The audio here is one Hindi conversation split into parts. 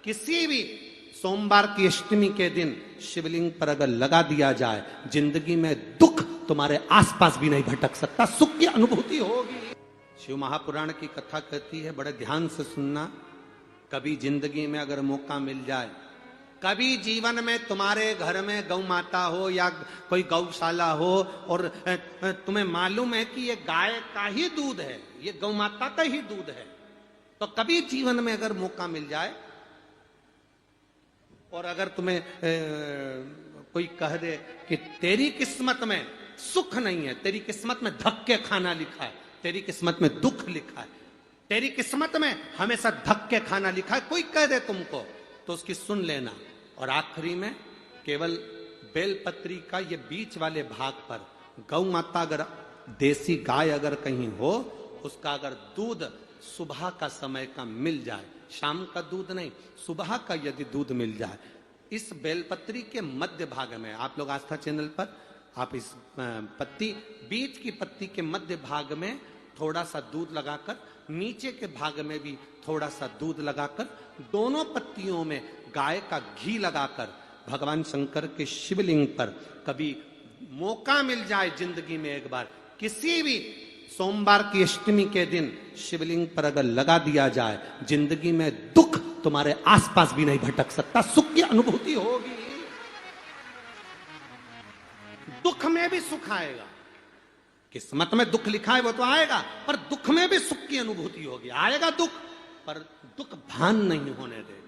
किसी भी सोमवार की अष्टमी के दिन शिवलिंग पर अगर लगा दिया जाए, जिंदगी में दुख तुम्हारे आसपास भी नहीं भटक सकता, सुख की अनुभूति होगी। शिव महापुराण की कथा कहती है, बड़े ध्यान से सुनना। कभी जिंदगी में अगर मौका मिल जाए, कभी जीवन में तुम्हारे घर में गौ माता हो या कोई गौशाला हो और तुम्हें मालूम है कि ये गाय का ही दूध है, ये गौ माता का ही दूध है, तो कभी जीवन में अगर मौका मिल जाए और अगर तुम्हें कोई कह दे कि तेरी किस्मत में सुख नहीं है, तेरी किस्मत में धक्के खाना लिखा है, तेरी किस्मत में दुख लिखा है, तेरी किस्मत में हमेशा धक्के खाना लिखा है, कोई कह दे तुमको, तो उसकी सुन लेना। और आखिरी में केवल बेलपत्री का ये बीच वाले भाग पर गौ माता, अगर देसी गाय अगर कहीं हो, उसका अगर दूध सुबह का समय का मिल जाए, शाम का दूध नहीं, सुबह का यदि दूध मिल जाए, इस बेलपत्री के मध्य भाग में, आप लोग आस्था चैनल पर आप इस पत्ती, बीच की पत्ती के मध्य भाग में थोड़ा सा दूध लगाकर, नीचे के भाग में भी थोड़ा सा दूध लगाकर, दोनों पत्तियों में गाय का घी लगाकर भगवान शंकर के शिवलिंग पर कभी मौका मिल जाए जिंदगी में एक बार, किसी भी सोमवार की अष्टमी के दिन शिवलिंग पर अगर लगा दिया जाए, जिंदगी में दुख तुम्हारे आसपास भी नहीं भटक सकता, सुख की अनुभूति होगी। दुख में भी सुख आएगा, किस्मत में दुख लिखा है वो तो आएगा, पर दुख में भी सुख की अनुभूति होगी। आएगा दुख, पर दुख भान नहीं होने देगा।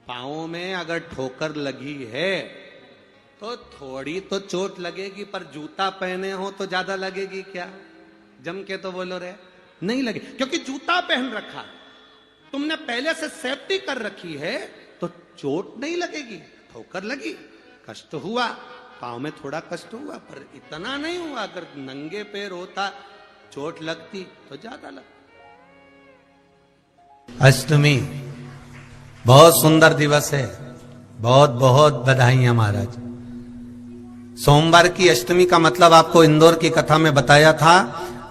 पांवों में अगर ठोकर लगी है तो थोड़ी तो चोट लगेगी, पर जूता पहने हो तो ज्यादा लगेगी क्या? जम के तो बोलो रे, नहीं लगे, क्योंकि जूता पहन रखा है, तुमने पहले से सेफ्टी कर रखी है, तो चोट नहीं लगेगी। ठोकर लगी, कष्ट हुआ, पांव में थोड़ा कष्ट हुआ, पर इतना नहीं हुआ। अगर नंगे पैर होता, चोट लगती तो ज्यादा लगती। अष्टमी बहुत सुंदर दिवस है, बहुत बहुत बधाइयां महाराज। सोमवार की अष्टमी का मतलब आपको इंदौर की कथा में बताया था,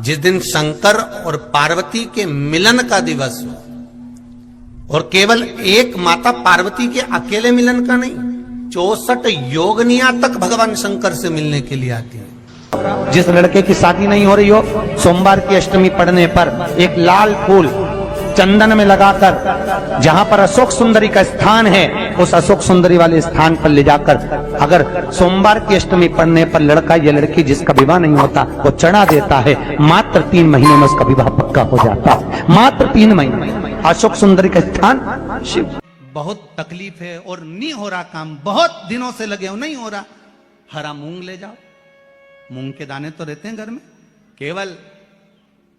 जिस दिन शंकर और पार्वती के मिलन का दिवस हो, और केवल एक माता पार्वती के अकेले मिलन का नहीं, 64 योगनिया तक भगवान शंकर से मिलने के लिए आती है। जिस लड़के की शादी नहीं हो रही हो, सोमवार की अष्टमी पड़ने पर एक लाल फूल चंदन में लगाकर, जहां पर अशोक सुंदरी का स्थान है, उस अशोक सुंदरी वाले स्थान पर ले जाकर, अगर सोमवार की अष्टमी पड़ने पर लड़का या लड़की जिसका विवाह नहीं होता वो चढ़ा देता है, मात्र 3 महीने में उसका विवाह पक्का हो जाता है। मात्र 3 महीने। अशोक सुंदरी का स्थान शिव। बहुत तकलीफ है और नहीं हो रहा काम, बहुत दिनों से लगे हो, नहीं हो रहा, हरा मूंग ले जाओ। मूंग के दाने तो रहते हैं घर में, केवल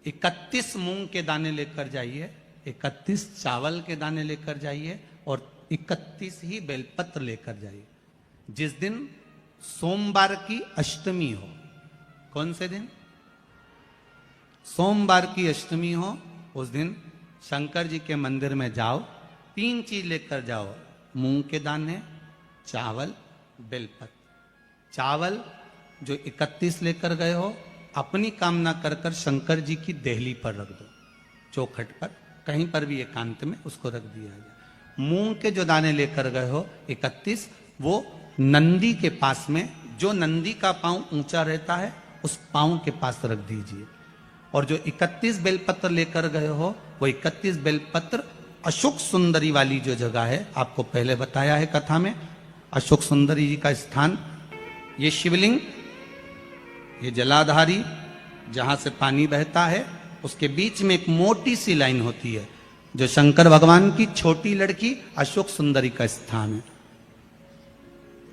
31 मूंग के दाने लेकर जाइए, 31 चावल के दाने लेकर जाइए, और 31 ही बेलपत्र लेकर जाइए। जिस दिन सोमवार की अष्टमी हो, कौन से दिन? सोमवार की अष्टमी हो, उस दिन शंकर जी के मंदिर में जाओ, 3 चीज लेकर जाओ, मूंग के दाने, चावल, बेलपत्र। चावल जो 31 लेकर गए हो, अपनी कामना कर कर शंकर जी की देहली पर रख दो, चौखट पर, कहीं पर भी एकांत में उसको रख दिया जाए। मूंग के जो दाने लेकर गए हो 31, वो नंदी के पास में, जो नंदी का पांव ऊंचा रहता है, उस पांव के पास रख दीजिए। और जो 31 बेलपत्र लेकर गए हो, वो 31 बेलपत्र अशोक सुंदरी वाली जो जगह है, आपको पहले बताया है कथा में, अशोक सुंदरी जी का स्थान, ये शिवलिंग, ये जलाधारी जहां से पानी बहता है, उसके बीच में एक मोटी सी लाइन होती है, जो शंकर भगवान की छोटी लड़की अशोक सुंदरी का स्थान है।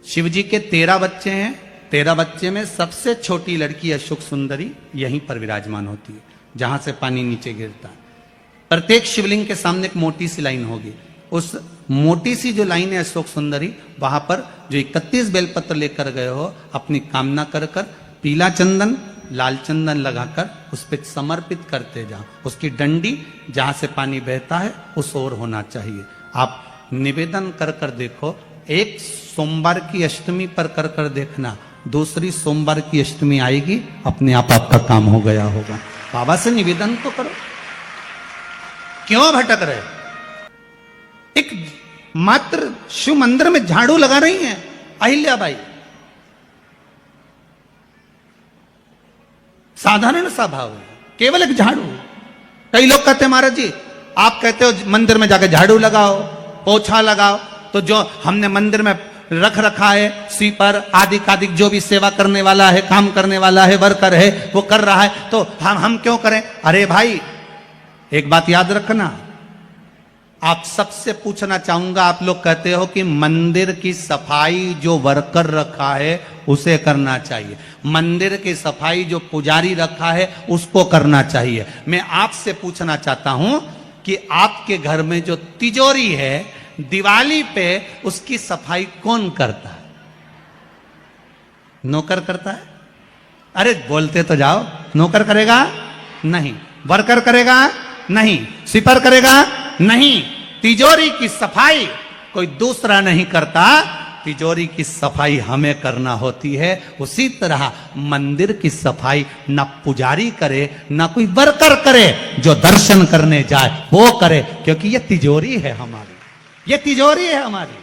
शिव जी के 13 बच्चे हैं, 13 बच्चे में सबसे छोटी लड़की अशोक सुंदरी यहीं पर विराजमान होती है, जहां से पानी नीचे गिरता है। प्रत्येक शिवलिंग के सामने एक मोटी सी लाइन होगी, उस मोटी सी जो लाइन है अशोक सुंदरी, वहां पर जो 31 बेलपत्र लेकर गए हो, अपनी कामना कर कर पीला चंदन, लाल चंदन लगाकर उस पर समर्पित करते जाओ। उसकी डंडी जहां से पानी बहता है उस ओर होना चाहिए। आप निवेदन कर कर देखो, एक सोमवार की अष्टमी पर कर कर देखना, दूसरी सोमवार की अष्टमी आएगी, अपने आप आपका काम हो गया होगा। बाबा से निवेदन तो करो, क्यों भटक रहे? एक मात्र शिव मंदिर में झाड़ू लगा रही हैं अहिल्याबाई। साधारण सा भाव है, केवल एक झाड़ू। कई लोग कहते हैं महाराज जी आप कहते हो मंदिर में जाकर झाड़ू लगाओ, पोछा लगाओ, तो जो हमने मंदिर में रख रखा है स्वीपर आदि कादिक जो भी सेवा करने वाला है, काम करने वाला है, वर्कर है, वो कर रहा है, तो हम क्यों करें? अरे भाई एक बात याद रखना, आप सबसे पूछना चाहूंगा, आप लोग कहते हो कि मंदिर की सफाई जो वर्कर रखा है उसे करना चाहिए, मंदिर की सफाई जो पुजारी रखा है उसको करना चाहिए। मैं आपसे पूछना चाहता हूं कि आपके घर में जो तिजोरी है दिवाली पे उसकी सफाई कौन करता है? नौकर करता है? अरे बोलते तो जाओ। नौकर करेगा? नहीं। वर्कर करेगा? नहीं। स्वीपर करेगा? नहीं। तिजोरी की सफाई कोई दूसरा नहीं करता, तिजोरी की सफाई हमें करना होती है। उसी तरह मंदिर की सफाई न पुजारी करे न कोई वर्कर करे, जो दर्शन करने जाए वो करे, क्योंकि ये तिजोरी है हमारी, ये तिजोरी है हमारी,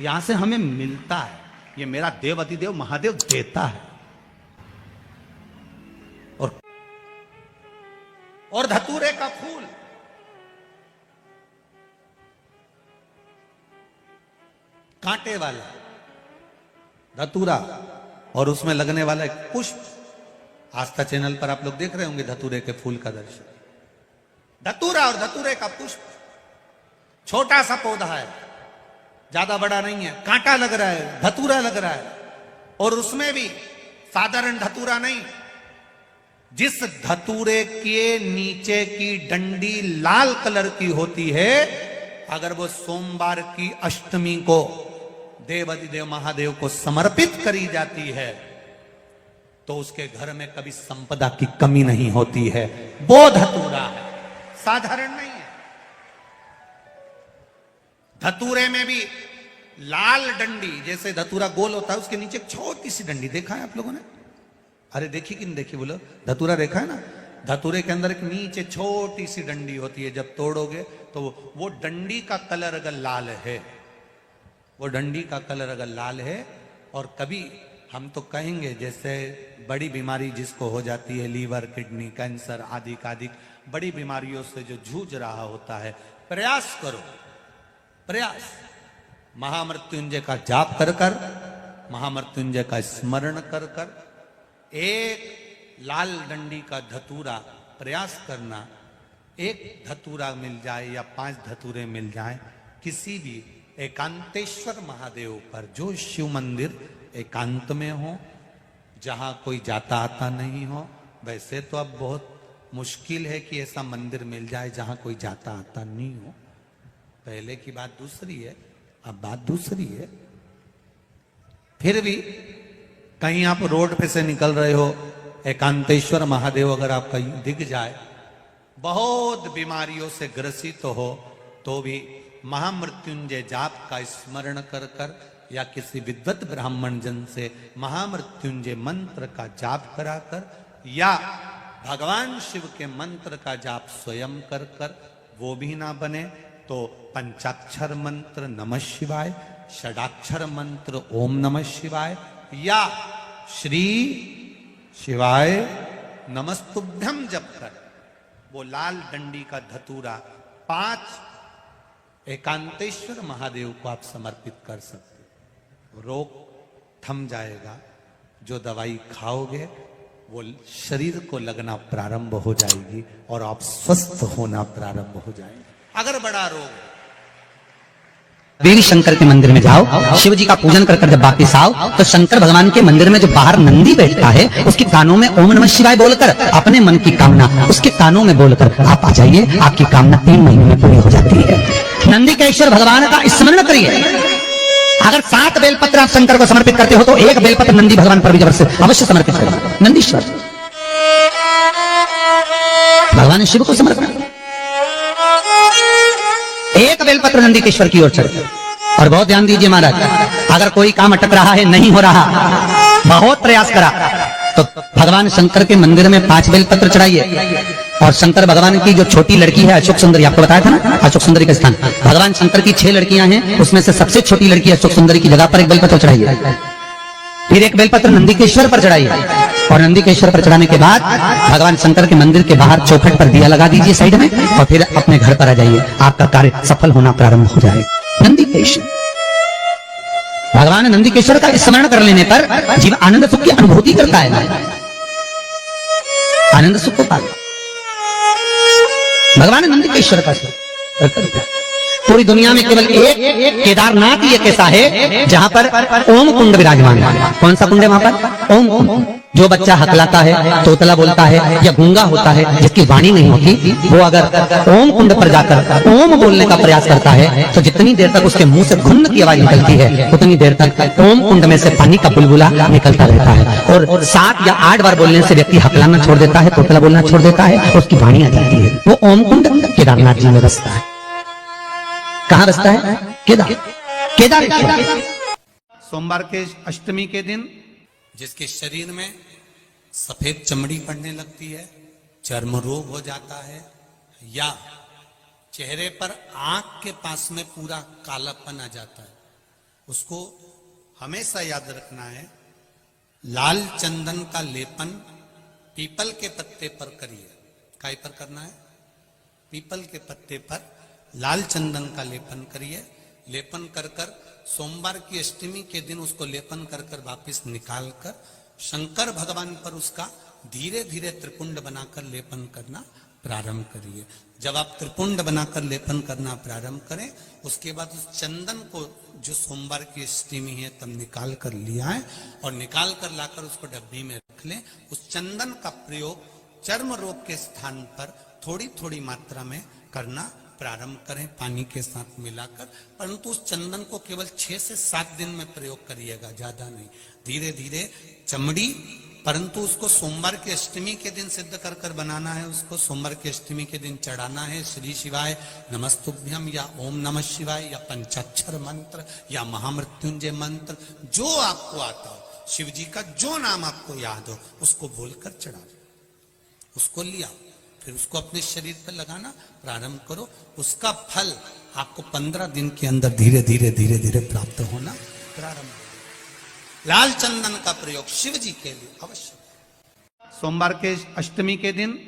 यहां से हमें मिलता है, ये मेरा देव अतिदेव महादेव देता है। और धतूरे का फूल, कांटे वाला धतूरा, और उसमें लगने वाला एक पुष्प। आस्था चैनल पर आप लोग देख रहे होंगे धतूरे के फूल का दर्शन। धतूरा और धतूरे का पुष्प, छोटा सा पौधा है, ज्यादा बड़ा नहीं है, कांटा लग रहा है, धतूरा लग रहा है, और उसमें भी साधारण धतूरा नहीं, जिस धतूरे के नीचे की डंडी लाल कलर की होती है, अगर वो सोमवार की अष्टमी को देवाधिदेव महादेव को समर्पित करी जाती है तो उसके घर में कभी संपदा की कमी नहीं होती है। वो धतूरा है, साधारण नहीं है। धतूरे में भी लाल डंडी, जैसे धतूरा गोल होता है उसके नीचे एक छोटी सी डंडी, देखा है आप लोगों ने? अरे देखी कि नहीं देखी बोलो? धतूरा देखा है ना? धतूरे के अंदर एक नीचे छोटी सी डंडी होती है, जब तोड़ोगे तो वो डंडी का कलर अगर लाल है, वो डंडी का कलर अगर लाल है, और कभी हम तो कहेंगे जैसे बड़ी बीमारी जिसको हो जाती है, लीवर, किडनी, कैंसर आदि आदि बड़ी बीमारियों से जो जूझ रहा होता है, प्रयास करो, प्रयास महामृत्युंजय का जाप कर कर, महामृत्युंजय का स्मरण कर कर, एक लाल डंडी का धतूरा प्रयास करना, एक धतूरा मिल जाए या 5 धतूरे मिल जाए किसी भी एकांतेश्वर महादेव पर, जो शिव मंदिर एकांत में हो, जहां कोई जाता आता नहीं हो। वैसे तो अब बहुत मुश्किल है कि ऐसा मंदिर मिल जाए जहां कोई जाता आता नहीं हो, पहले की बात दूसरी है, अब बात दूसरी है। फिर भी कहीं आप रोड पे से निकल रहे हो, एकांतेश्वर महादेव अगर आपका दिख जाए, बहुत बीमारियों से ग्रसित हो, तो भी महामृत्युंजय जाप का स्मरण कर कर या किसी विद्वत ब्राह्मण जन से महामृत्युंजय मंत्र का जाप कराकर, या भगवान शिव के मंत्र का जाप स्वयं कर कर, वो भी ना बने तो पंचाक्षर मंत्र नमः शिवाय, षडाक्षर मंत्र ओम नमः शिवाय, या श्री शिवाय नमस्तुभ्यम जप कर वो लाल डंडी का धतूरा 5 एकांतेश्वर महादेव को आप समर्पित कर सकते। रोग थम जाएगा, जो दवाई खाओगे वो शरीर को लगना प्रारंभ हो जाएगी और आप स्वस्थ होना प्रारंभ हो जाएंगे। अगर बड़ा रोग, देवी शंकर के मंदिर में जाओ, शिव जी का पूजन कर जब वापिस आओ तो शंकर भगवान के मंदिर में जो बाहर नंदी बैठता है उसके कानों में ओम नमः शिवाय बोलकर अपने मन की कामना उसके कानों में बोलकर आप आ जाइए, आपकी कामना 3 महीने में पूरी हो जाती है। नंदी के ईश्वर भगवान का स्मरण करिए। अगर 7 बेलपत्र आप शंकर को समर्पित करते हो तो 1 बेलपत्र नंदी भगवान पर भी अवश्य समर्पित करें। नंदीश्वर भगवान शिव को समर्पण, 1 बेलपत्र नंदी के ईश्वर की ओर चढ़े। और बहुत ध्यान दीजिए महाराज, अगर कोई काम अटक रहा है, नहीं हो रहा, बहुत प्रयास करा, तो भगवान शंकर के मंदिर में 5 बेलपत्र चढ़ाइए और शंकर भगवान की जो छोटी लड़की है अशोक सुंदरी, आपको बताया था ना अशोक सुंदरी का स्थान, भगवान शंकर की 6 लड़कियां हैं, उसमें से सबसे छोटी लड़की अशोक सुंदरी की जगह पर एक बेलपत्र चढ़ाइए, फिर एक बेलपत्र नंदीकेश्वर पर चढ़ाइए, और नंदीकेश्वर पर चढ़ाने के बाद भगवान शंकर के मंदिर के बाहर चौखट पर दिया लगा दीजिए साइड में, और फिर अपने घर पर आ जाइए, आपका कार्य सफल होना प्रारंभ हो जाएगा। नंदीकेश्वर, भगवान नंदीकेश्वर का स्मरण कर लेने पर जीव आनंद सुख की अनुभूति करता है, आनंद सुख को पाता। भगवान नंदीकेश्वर का पूरी दुनिया में केवल एक केदारनाथ ही एक ऐसा है जहां पर ओम कुंड विराजमान है। कौन सा कुंड है वहां पर? ओम कुंड। जो बच्चा हकलाता है, तोतला बोलता है या गूंगा होता है, जिसकी वाणी नहीं होती, वो अगर ओम कुंड पर जाकर ओम बोलने का प्रयास करता है तो जितनी देर तक उसके मुंह से घुन्न की आवाज निकलती है उतनी देर तक ओम कुंड में से पानी का बुलबुला निकलता रहता है। और 7 या 8 बार बोलने से व्यक्ति हकलाना छोड़ देता है, तोतला बोलना छोड़ देता है, उसकी वाणी आ जाती है। वो ओम कुंड केदारनाथ जी में बसता है। कहां बसता है? केदारेश्वर। सोमवार के अष्टमी के दिन जिसके शरीर में सफेद चमड़ी पड़ने लगती है, चर्म रोग हो जाता है, या चेहरे पर आंख के पास में पूरा कालापन आ जाता है, उसको हमेशा याद रखना है, लाल चंदन का लेपन पीपल के पत्ते पर करिए। काय पर करना है? पीपल के पत्ते पर लाल चंदन का लेपन करिए। लेपन कर कर सोमवार की अष्टमी के दिन उसको लेपन कर कर वापिस निकाल कर शंकर भगवान पर उसका धीरे धीरे त्रिपुंड बनाकर लेपन करना प्रारंभ करिए। जब आप त्रिपुंड बनाकर लेपन करना प्रारंभ करें, उसके बाद उस चंदन को जो सोमवार की अष्टमी है तब निकाल कर लिया है और निकाल कर लाकर उसको डब्बी में रख लें। उस चंदन का प्रयोग चर्म रोग के स्थान पर थोड़ी थोड़ी मात्रा में करना प्रारंभ करें, पानी के साथ मिलाकर। परंतु उस चंदन को केवल 6 से 7 दिन में प्रयोग करिएगा, ज्यादा नहीं। धीरे धीरे चमड़ी, परंतु उसको सोमवार की अष्टमी के दिन सिद्ध कर कर बनाना है। उसको सोमवार की अष्टमी के दिन चढ़ाना है श्री शिवाय नमस्तुभ्यम या ओम नमः शिवाय या पंचाक्षर मंत्र या महामृत्युंजय मंत्र, जो आपको आता हो, शिव जी का जो नाम आपको याद हो उसको बोलकर चढ़ा दो, उसको लिया, फिर उसको अपने शरीर पर लगाना प्रारंभ करो। उसका फल आपको 15 दिन के अंदर धीरे धीरे धीरे धीरे प्राप्त होना प्रारंभ हो। लाल चंदन का प्रयोग शिव जी के लिए अवश्य। सोमवार के अष्टमी के दिन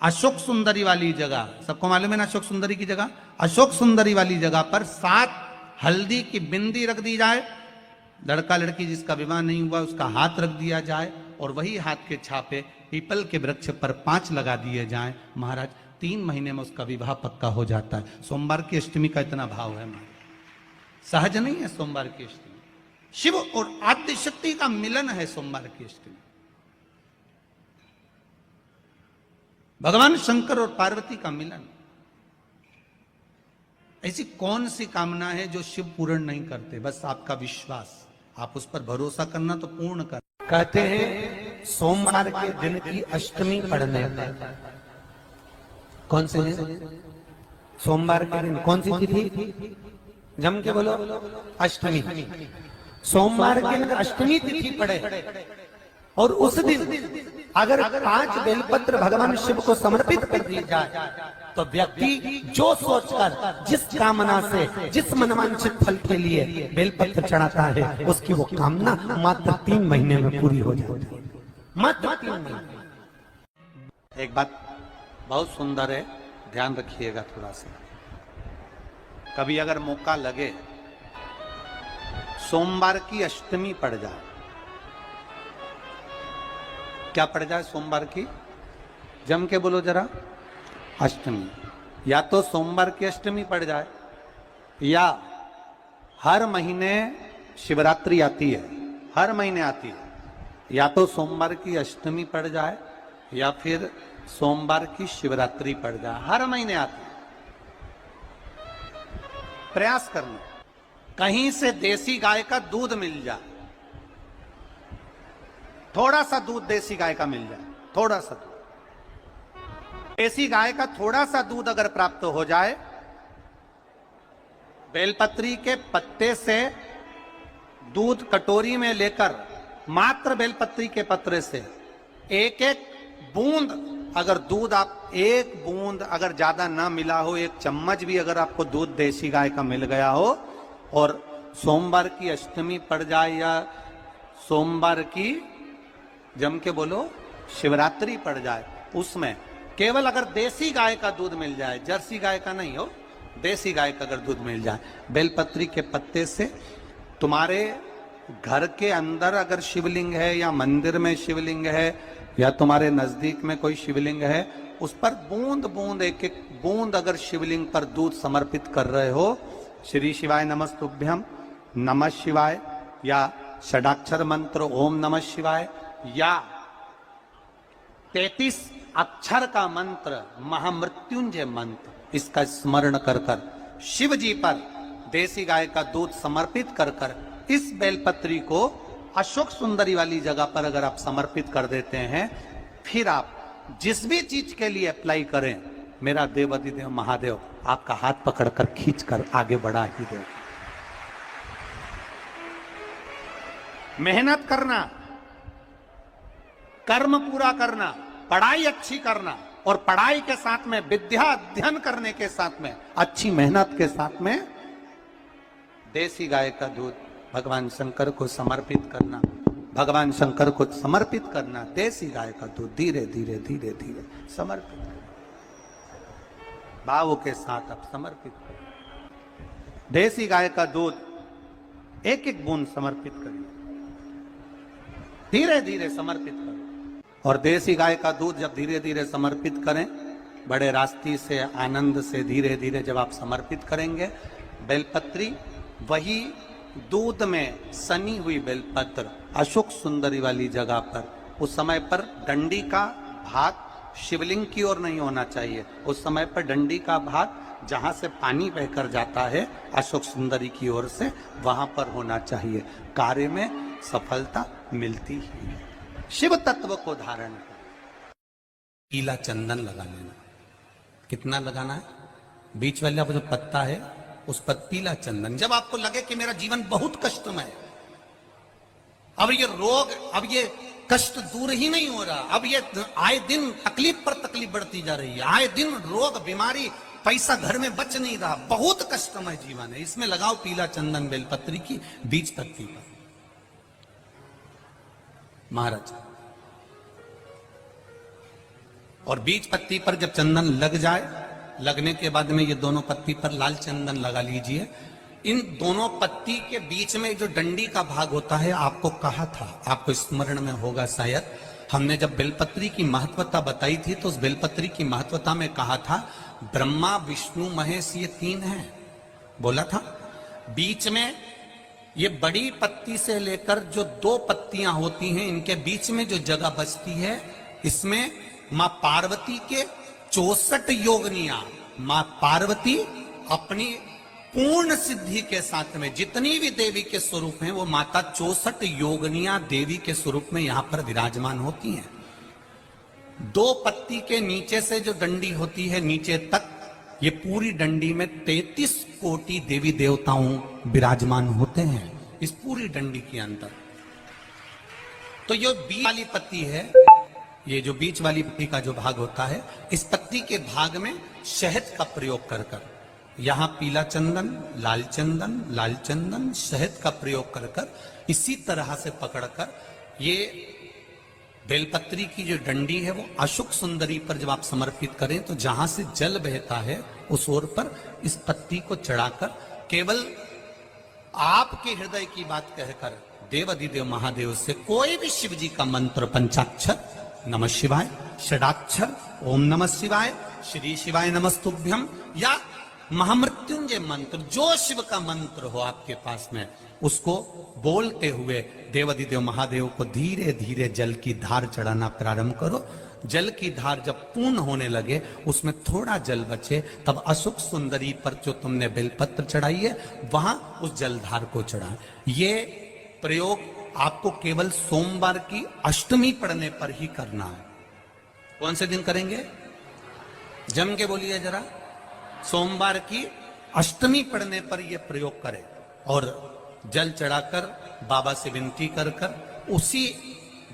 अशोक सुंदरी वाली जगह, सबको मालूम है ना अशोक सुंदरी की जगह? अशोक सुंदरी वाली जगह पर 7 हल्दी की बिंदी रख दी जाए। लड़का लड़की जिसका विवाह नहीं हुआ उसका हाथ रख दिया जाए और वही हाथ के छापे पीपल के वृक्ष पर 5 लगा दिए जाएं। महाराज 3 महीने में उसका विवाह पक्का हो जाता है। सोमवार की अष्टमी का इतना भाव है महाराज, सहज नहीं है सोमवार की अष्टमी। शिव और आद्य शक्ति का मिलन है सोमवार की अष्टमी। भगवान शंकर और पार्वती का मिलन। ऐसी कौन सी कामना है जो शिव पूर्ण नहीं करते? बस आपका विश्वास, आप उस पर भरोसा करना तो पूर्ण कर। कहते हैं सोमवार के दिन की अष्टमी पड़ने पर, कौन से दिन? सोमवार के दिन कौन सी तिथि? जम के बोलो, अष्टमी। सोमवार के दिन अष्टमी तिथि पड़े और उस दिन अगर 5 बेलपत्र भगवान शिव को समर्पित कर दी जाए तो व्यक्ति जो सोचकर, जिस कामना से, जिस मनवांछित फल के लिए बेलपत्र चढ़ाता है उसकी वो कामना मात्र 3 महीने में पूरी हो जाती है। मात्र 3 महीने। एक बात बहुत सुंदर है, ध्यान रखिएगा थोड़ा सा। कभी अगर मौका लगे, सोमवार की अष्टमी पड़ जाए, क्या पड़ जाए सोमवार की? जम के बोलो जरा, अष्टमी। या तो सोमवार की अष्टमी पड़ जाए, या हर महीने शिवरात्रि आती है, हर महीने आती है, या तो सोमवार की अष्टमी पड़ जाए या फिर सोमवार की शिवरात्रि पड़ जाए, हर महीने आती है। प्रयास करना कहीं से देसी गाय का दूध मिल जाए, थोड़ा सा दूध देसी गाय का मिल जाए, थोड़ा सा दूध देसी गाय का, थोड़ा सा दूध अगर प्राप्त हो जाए, बेलपत्री के पत्ते से दूध कटोरी में लेकर, मात्र बेलपत्री के पत्रे से 1-1 बूंद अगर दूध आप एक बूंद अगर ज्यादा ना मिला हो, एक चम्मच भी अगर आपको दूध देसी गाय का मिल गया हो, और सोमवार की अष्टमी पड़ जाए या सोमवार की जम के बोलो शिवरात्रि पड़ जाए, उसमें केवल अगर देसी गाय का दूध मिल जाए, जर्सी गाय का नहीं हो, देसी गाय का अगर दूध मिल जाए, बेलपत्री के पत्ते से तुम्हारे घर के अंदर अगर शिवलिंग है या मंदिर में शिवलिंग है या तुम्हारे नजदीक में कोई शिवलिंग है, उस पर बूंद बूंद एक एक बूंद अगर शिवलिंग पर दूध समर्पित कर रहे हो, श्री शिवाय नमस्तुभ्यम, नमः शिवाय, या षडाक्षर मंत्र ओम नमः शिवाय, या 33 अक्षर का मंत्र महामृत्युंजय मंत्र, इसका स्मरण कर कर शिव जी पर देसी गाय का दूध समर्पित कर कर इस बेलपत्री को अशोक सुंदरी वाली जगह पर अगर आप समर्पित कर देते हैं, फिर आप जिस भी चीज के लिए अप्लाई करें, मेरा देवाधिदेव महादेव आपका हाथ पकड़कर खींचकर आगे बढ़ा ही दे। मेहनत करना, कर्म पूरा करना, पढ़ाई अच्छी करना, और पढ़ाई के साथ में विद्या अध्ययन करने के साथ में अच्छी मेहनत के साथ में देसी गाय का दूध भगवान शंकर को समर्पित करना, भगवान शंकर को समर्पित करना, देसी गाय का दूध धीरे धीरे धीरे धीरे समर्पित करना, भावों के साथ आप समर्पित करें। देसी गाय का दूध एक एक बूंद समर्पित करिए, धीरे धीरे समर्पित करें। और देसी गाय का दूध जब धीरे धीरे समर्पित करें, बड़े रास्ते से आनंद से धीरे धीरे जब आप समर्पित करेंगे, बेलपत्री वही दूध में सनी हुई बेलपत्र अशोक सुंदरी वाली जगह पर, उस समय पर डंडी का भाग शिवलिंग की ओर नहीं होना चाहिए, उस समय पर डंडी का भाग जहां से पानी बहकर जाता है अशोक सुंदरी की ओर से, वहां पर होना चाहिए। कार्य में सफलता मिलती ही है। शिव तत्व को धारण कर पीला चंदन लगा लेना। कितना लगाना है? बीच वाला जो पत्ता है उस पर पीला चंदन। जब आपको लगे कि मेरा जीवन बहुत कष्टमय है, अब ये रोग, अब ये कष्ट दूर ही नहीं हो रहा, अब ये आए दिन तकलीफ पर तकलीफ बढ़ती जा रही है, आए दिन रोग बीमारी, पैसा घर में बच नहीं रहा, बहुत कष्टमय जीवन है, इसमें लगाओ पीला चंदन बेलपत्री की बीज पत्ती पर। महाराज, और बीज पत्ती पर जब चंदन लग जाए, लगने के बाद में ये दोनों पत्ती पर लाल चंदन लगा लीजिए। इन दोनों पत्ती के बीच में जो डंडी का भाग होता है, आपको कहा था, आपको स्मरण में होगा शायद, हमने जब बेलपत्री की महत्वता बताई थी तो उस बेलपत्री की महत्वता में कहा था ब्रह्मा विष्णु महेश ये 3 हैं, बोला था। बीच में ये बड़ी पत्ती से लेकर जो 2 पत्तियां होती हैं, इनके बीच में जो जगह बचती है, इसमें मां पार्वती के 64 योगनियां, मां पार्वती अपनी पूर्ण सिद्धि के साथ में जितनी भी देवी के स्वरूप हैं, वो माता 64 योगनियां देवी के स्वरूप में यहां पर विराजमान होती हैं। 2 पत्ती के नीचे से जो डंडी होती है नीचे तक, ये पूरी डंडी में 33 कोटि देवी देवताओं विराजमान होते हैं इस पूरी डंडी के अंदर। तो ये बीच वाली पत्ती है, ये जो बीच वाली पत्ती का जो भाग होता है, इस पत्ती के भाग में शहद का प्रयोग कर कर, यहां पीला चंदन, लाल चंदन, लाल चंदन, शहद का प्रयोग कर कर, इसी तरह से पकड़कर ये बेलपत्री की जो डंडी है वो अशोक सुंदरी पर जब आप समर्पित करें, तो जहां से जल बहता है उस ओर पर इस पत्ती को चढ़ाकर केवल आपके हृदय की बात कहकर देवाधिदेव महादेव से कोई भी शिव जी का मंत्र, पंचाक्षर नमः शिवाय, षडाक्षर ओम नमः शिवाय, श्री शिवाय नमस्तुभ्यम, या महामृत्युंजय मंत्र, जो शिव का मंत्र हो आपके पास में, उसको बोलते हुए देवाधिदेव महादेव को धीरे धीरे जल की धार चढ़ाना प्रारंभ करो। जल की धार जब पूर्ण होने लगे, उसमें थोड़ा जल बचे, तब अशोक सुंदरी पर जो तुमने बेलपत्र चढ़ाई है वहां उस जलधार को चढ़ा। ये प्रयोग आपको केवल सोमवार की अष्टमी पढ़ने पर ही करना है। कौन से दिन करेंगे? जम के बोलिए जरा। सोमवार की अष्टमी पढ़ने पर यह प्रयोग करें और जल चढ़ाकर बाबा से विनती कर कर उसी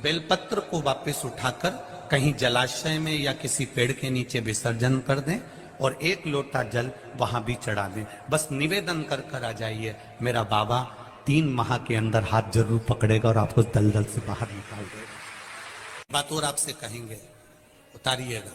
बेलपत्र को वापस उठाकर कहीं जलाशय में या किसी पेड़ के नीचे विसर्जन कर दें और 1 लोटा जल वहां भी चढ़ा दें। बस निवेदन कर कर आ जाइए, मेरा बाबा 3 माह के अंदर हाथ जरूर पकड़ेगा और आपको दलदल से बाहर निकाल देगा। बात और आपसे कहेंगे, उतारिएगा।